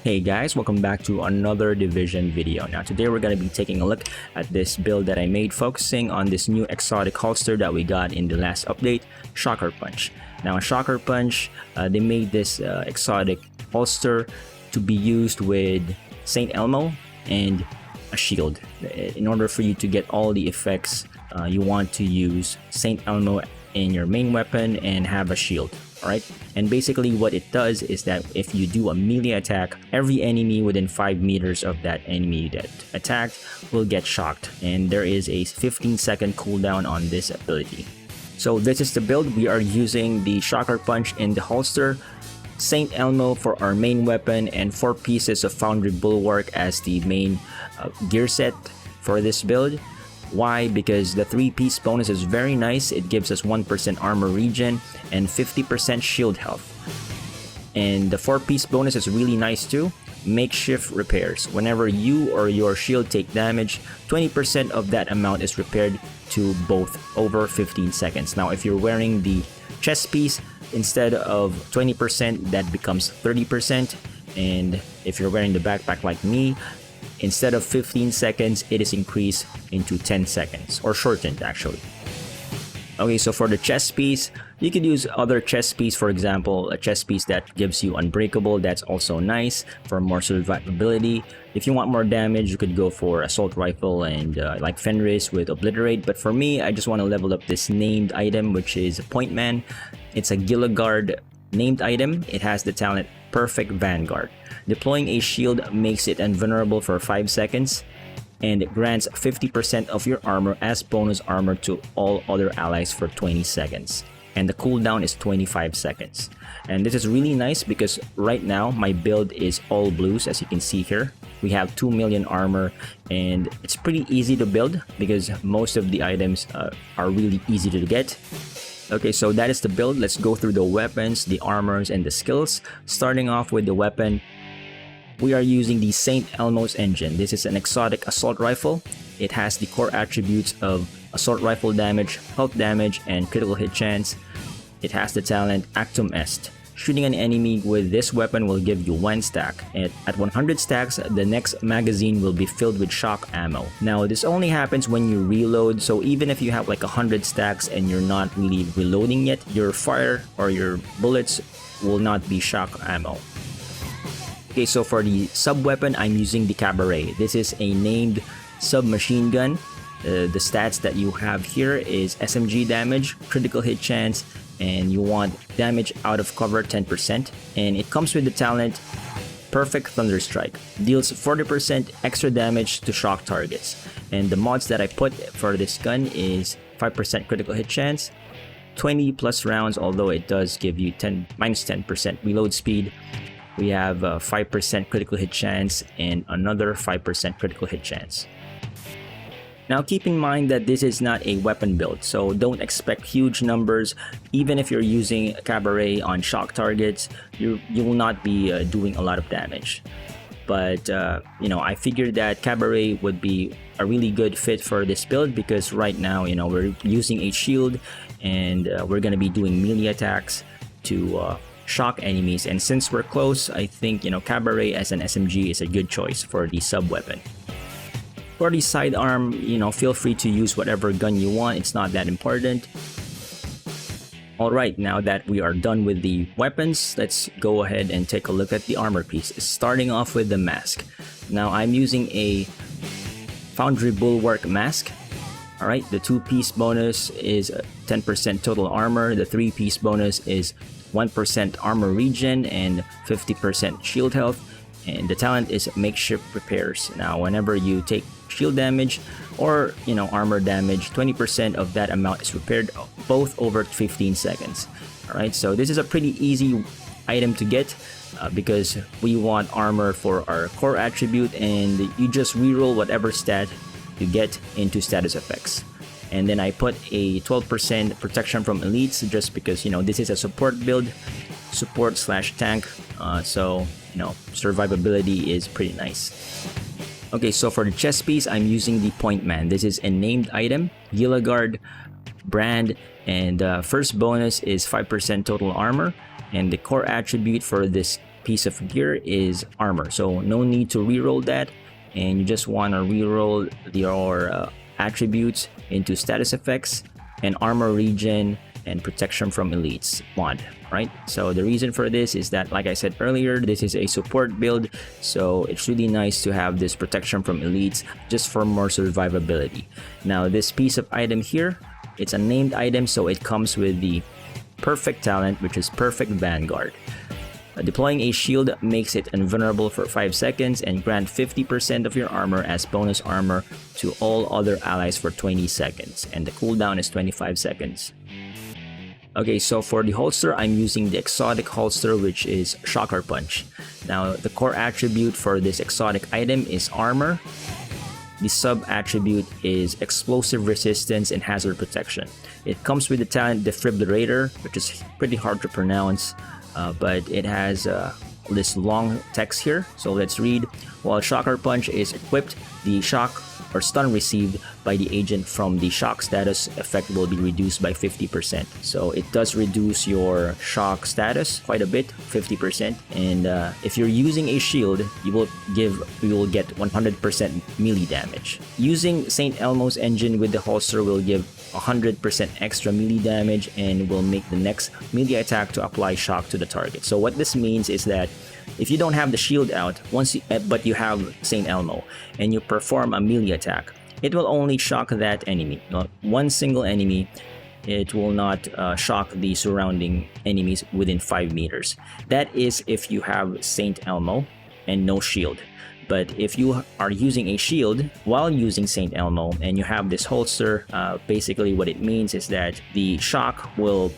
Hey guys, welcome back to another Division video. Now today we're going to be taking a look at this build that I made focusing on this new exotic holster that we got in the last update, Shocker Punch. Now Shocker Punch, they made this exotic holster to be used with Saint Elmo and a shield. In order for you to get all the effects, you want to use Saint Elmo in your main weapon and have a shield. Alright, and basically what it does is that if you do a melee attack, every enemy within 5 meters of that enemy that attacked will get shocked, and there is a 15-second cooldown on this ability. So this is the build. We are using the Shocker Punch in the holster, Saint Elmo for our main weapon, and 4 pieces of Foundry Bulwark as the main gear set for this build. Why? Because the 3-piece bonus is very nice. It gives us 1% armor regen and 50% shield health. And the 4-piece bonus is really nice too. Makeshift repairs. Whenever you or your shield take damage, 20% of that amount is repaired to both over 15 seconds. Now if you're wearing the chest piece, instead of 20%, that becomes 30%. And if you're wearing the backpack like me, instead of 15 seconds, it is increased into 10 seconds, or shortened actually. Okay, so for the chest piece, you could use other chest piece, for example, a chest piece that gives you unbreakable. That's also nice for more survivability. If you want more damage, you could go for assault rifle and like Fenris with obliterate. But for me, I just want to level up this named item, which is Pointman. It's a Gilligard named item. It has the talent Perfect Vanguard. Deploying a shield makes it invulnerable for 5 seconds, and it grants 50% of your armor as bonus armor to all other allies for 20 seconds. And the cooldown is 25 seconds. And this is really nice because right now my build is all blues, as you can see here. We have 2 million armor, and it's pretty easy to build because most of the items are really easy to get. Okay, so that is the build. Let's go through the weapons, the armors, and the skills. Starting off with the weapon, we are using the Saint Elmo's engine. This is an exotic assault rifle. It has the core attributes of assault rifle damage, health damage, and critical hit chance. It has the talent Actum Est. Shooting an enemy with this weapon will give you 1 stack. At 100 stacks, the next magazine will be filled with shock ammo. Now, this only happens when you reload, so even if you have like 100 stacks and you're not really reloading yet, your fire or your bullets will not be shock ammo. Okay, so for the sub-weapon, I'm using the Cabaret. This is a named submachine gun. The stats that you have here is SMG damage, critical hit chance, and you want damage out of cover 10%. And it comes with the talent Perfect Thunderstrike. Deals 40% extra damage to shock targets. And the mods that I put for this gun is 5% critical hit chance, 20 plus rounds, although it does give you minus 10% reload speed. We have 5% critical hit chance and another 5% critical hit chance. Now keep in mind that this is not a weapon build, so don't expect huge numbers. Even if you're using Cabaret on shock targets, you will not be doing a lot of damage. But you know, I figured that Cabaret would be a really good fit for this build because right now, you know, we're using a shield and we're gonna be doing melee attacks to shock enemies. And since we're close, I think, you know, Cabaret as an SMG is a good choice for the sub weapon. For the sidearm, you know, feel free to use whatever gun you want. It's not that important. Alright, now that we are done with the weapons, let's go ahead and take a look at the armor pieces. Starting off with the mask. Now I'm using a Foundry Bulwark mask. Alright, the 2-piece bonus is 10% total armor. The 3-piece bonus is 1% armor regen and 50% shield health. And the talent is Makeshift Repairs. Now whenever you take shield damage or, you know, armor damage, 20% of that amount is repaired, both over 15 seconds. Alright, so this is a pretty easy item to get because we want armor for our core attribute, and you just reroll whatever stat you get into status effects. And then I put a 12% protection from elites just because, you know, this is a support build, support / tank, so, you know, survivability is pretty nice. Okay, so for the chest piece, I'm using the Pointman. This is a named item, Gilligard brand, and first bonus is 5% total armor, and the core attribute for this piece of gear is armor, so no need to reroll that, and you just want to reroll your attributes into status effects and armor regen and protection from elites mod, right? So the reason for this is that, like I said earlier, this is a support build, so it's really nice to have this protection from elites just for more survivability. Now this piece of item here, it's a named item, so it comes with the perfect talent, which is perfect vanguard. Deploying a shield makes it invulnerable for 5 seconds and grant 50% of your armor as bonus armor to all other allies for 20 seconds, and the cooldown is 25 seconds. Okay, so for the holster, I'm using the exotic holster, which is Shocker Punch. Now, the core attribute for this exotic item is armor. The sub-attribute is explosive resistance and hazard protection. It comes with the talent Defibrillator, which is pretty hard to pronounce, but it has this long text here. So let's read. While Shocker Punch is equipped, the shock or stun received by the agent from the shock status effect will be reduced by 50%. So it does reduce your shock status quite a bit, 50%. And if you're using a shield, you will get 100% melee damage. Using St. Elmo's engine with the holster will give 100% extra melee damage and will make the next melee attack to apply shock to the target. So what this means is that if you don't have the shield out, but you have St. Elmo and you perform a melee attack, it will only shock that enemy, not one single enemy. It will not shock the surrounding enemies within 5 meters. That is if you have St. Elmo and no shield. But if you are using a shield while using St. Elmo and you have this holster, basically what it means is that the shock will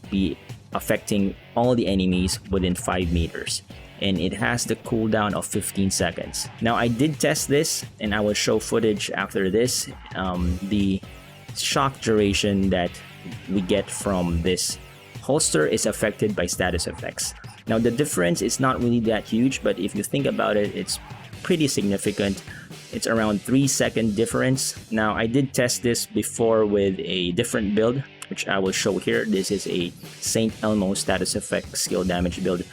be affecting all the enemies within 5 meters. And it has the cooldown of 15 seconds. Now I did test this and I will show footage after this. The shock duration that we get from this holster is affected by status effects. Now the difference is not really that huge, but if you think about it, it's pretty significant. It's around 3-second difference. Now I did test this before with a different build, which I will show here. This is a St. Elmo status effect skill damage build.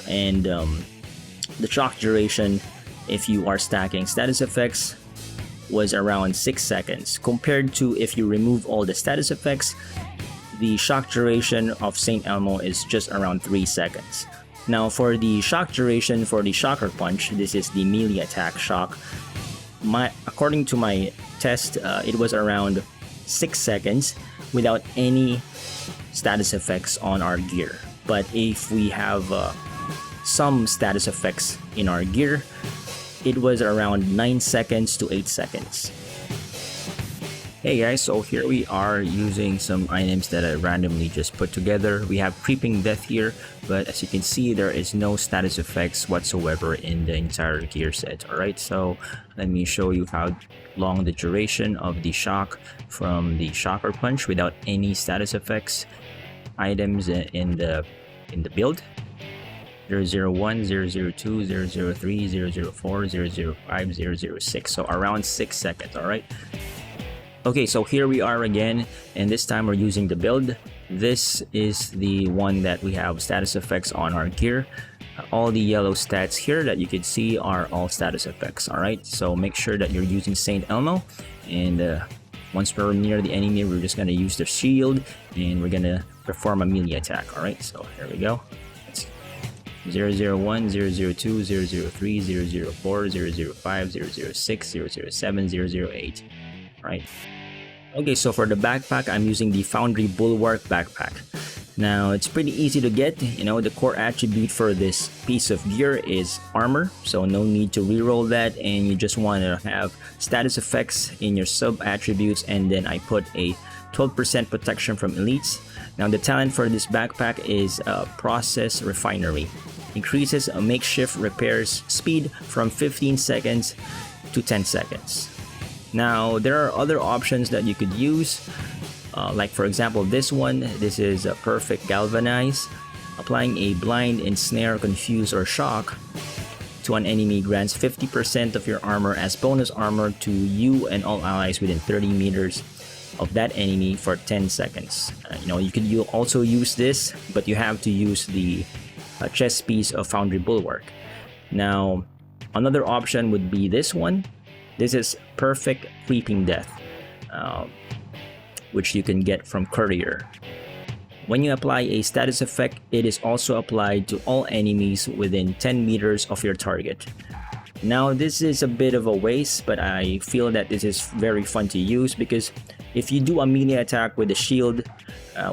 And the shock duration, if you are stacking status effects, was around 6 seconds. Compared to if you remove all the status effects, the shock duration of St. Elmo is just around 3 seconds. Now for the shock duration for the Shocker Punch, this is the melee attack shock. According to my test, it was around 6 seconds without any status effects on our gear. But if we have some status effects in our gear, it was around 9 seconds to 8 seconds. Hey guys, so here we are using some items that I randomly just put together. We have Creeping Death here, but as you can see, there is no status effects whatsoever in the entire gear set. Alright, so let me show you how long the duration of the shock from the Shocker Punch without any status effects items in the build. 001, 002, 003, 004, 005, 006. So around 6 seconds, alright? Okay, so here we are again, and this time we're using the build. This is the one that we have status effects on our gear. All the yellow stats here that you can see are all status effects, alright? So make sure that you're using St. Elmo, and once we're near the enemy, we're just gonna use the shield, and we're gonna perform a melee attack, alright? So here we go. 001, 002, 003, 004, 005, 006, 007, 008. Right. Okay, so for the backpack, I'm using the Foundry Bulwark backpack. Now, it's pretty easy to get. The core attribute for this piece of gear is armor, so no need to reroll that, and you just want to have status effects in your sub attributes, and then I put a 12% protection from elites. Now, the talent for this backpack is Process Refinery. Increases a makeshift repairs speed from 15 seconds to 10 seconds. Now, there are other options that you could use, like for example this one. This is a Perfect Galvanize. Applying a blind, ensnare, confuse, or shock to an enemy grants 50% of your armor as bonus armor to you and all allies within 30 meters of that enemy for 10 seconds. You could also use this, but you have to use the chest piece of Foundry Bulwark. Now, another option would be this one. This is Perfect Creeping Death, which you can get from Courier. When you apply a status effect, it is also applied to all enemies within 10 meters of your target. Now, this is a bit of a waste, but I feel that this is very fun to use because if you do a melee attack with the shield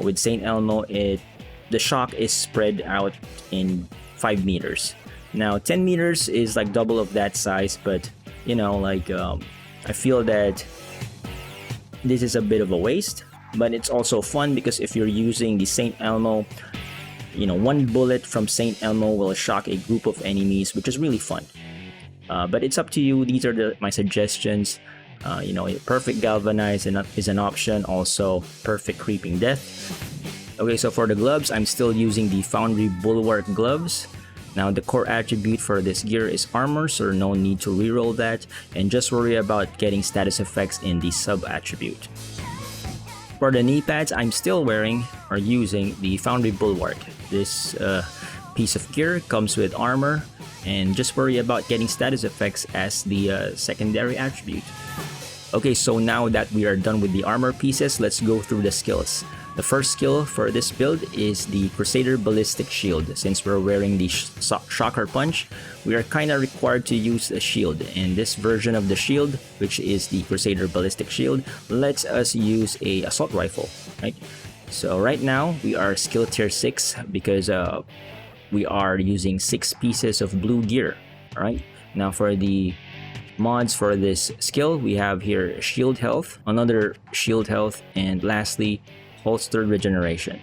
with Saint Elmo, the shock is spread out in 5 meters. Now, 10 meters is like double of that size, but you know, like I feel that this is a bit of a waste, but it's also fun because if you're using the Saint Elmo, you know, one bullet from Saint Elmo will shock a group of enemies, which is really fun. But it's up to you. These are my suggestions. You know, Perfect Galvanize is an option. Also, Perfect Creeping Death. Okay, so for the gloves, I'm still using the Foundry Bulwark gloves. Now, the core attribute for this gear is armor, so no need to reroll that. And just worry about getting status effects in the sub-attribute. For the knee pads, I'm still wearing or using the Foundry Bulwark. This piece of gear comes with armor, and just worry about getting status effects as the secondary attribute. Okay, so now that we are done with the armor pieces, let's go through the skills. The first skill for this build is the Crusader Ballistic Shield. Since we're wearing the Shocker Punch, we are kind of required to use a shield, and this version of the shield, which is the Crusader Ballistic Shield, lets us use a assault rifle, right? So right now we are skill tier 6 because we are using 6 pieces of blue gear. Right now, for the mods for this skill, we have here shield health, another shield health, and lastly holstered regeneration.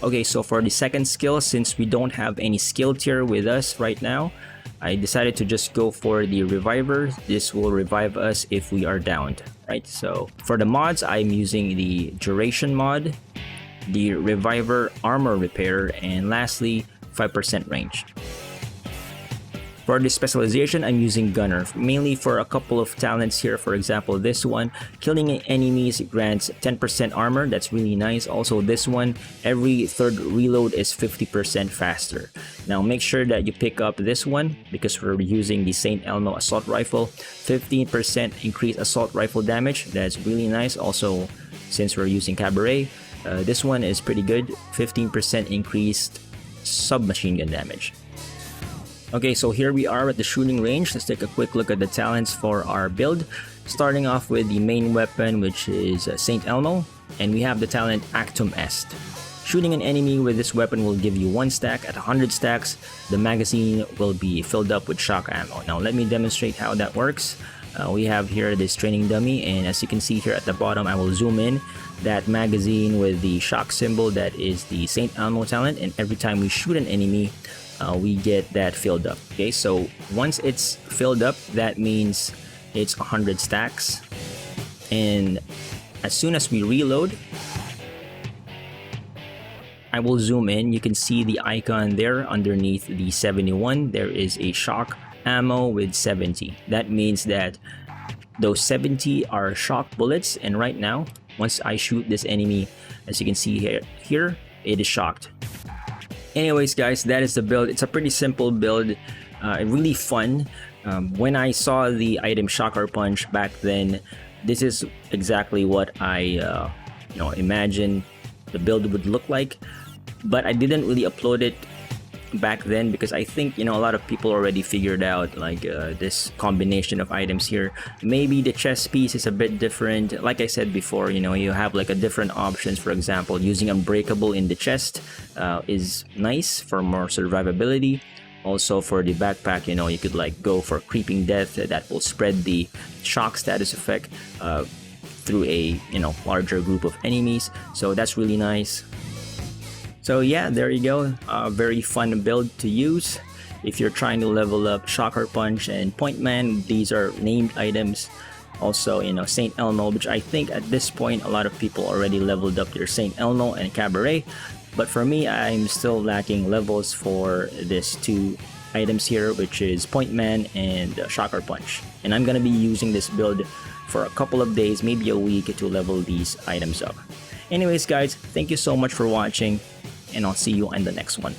Okay, so for the second skill, since we don't have any skill tier with us right now, I decided to just go for the reviver. This will revive us if we are downed, right? So for the mods, I'm using the duration mod, the reviver armor repair, and lastly 5% range. For the specialization, I'm using Gunner, mainly for a couple of talents here. For example, this one, killing enemies grants 10% armor. That's really nice. Also, this one, every third reload is 50% faster. Now, make sure that you pick up this one because we're using the Saint Elmo Assault Rifle. 15% increased assault rifle damage. That's really nice. Also, since we're using Cabaret, this one is pretty good. 15% increased submachine gun damage. Okay, so here we are at the shooting range. Let's take a quick look at the talents for our build. Starting off with the main weapon, which is Saint Elmo, and we have the talent Actum Est. Shooting an enemy with this weapon will give you 1 stack. At 100 stacks, the magazine will be filled up with shock ammo. Now let me demonstrate how that works. We have here this training dummy, and as you can see here at the bottom, I will zoom in. That magazine with the shock symbol, that is the Saint Elmo talent, and every time we shoot an enemy, we get that filled up. Okay, so once it's filled up, that means it's 100 stacks, and as soon as we reload, I will zoom in. You can see the icon there underneath the 71. There is a shock ammo with 70. That means that those 70 are shock bullets, and right now, once I shoot this enemy, as you can see here it is shocked. Anyways guys, that is the build. It's a pretty simple build, really fun. When I saw the item Shocker Punch back then, this is exactly what I imagined the build would look like, but I didn't really upload it back then because I think a lot of people already figured out like this combination of items here. Maybe the chest piece is a bit different. Like I said before, you have like a different options. For example, using Unbreakable in the chest is nice for more survivability. Also for the backpack, you could like go for Creeping Death that will spread the shock status effect through a larger group of enemies, so that's really nice. So yeah, there you go. Very fun build to use if you're trying to level up Shocker Punch and Pointman. These are named items. Also, Saint Elmo, which I think at this point a lot of people already leveled up their Saint Elmo and Cabaret. But for me, I'm still lacking levels for these 2 items here, which is Pointman and Shocker Punch. And I'm gonna be using this build for a couple of days, maybe a week, to level these items up. Anyways guys, thank you so much for watching, and I'll see you in the next one.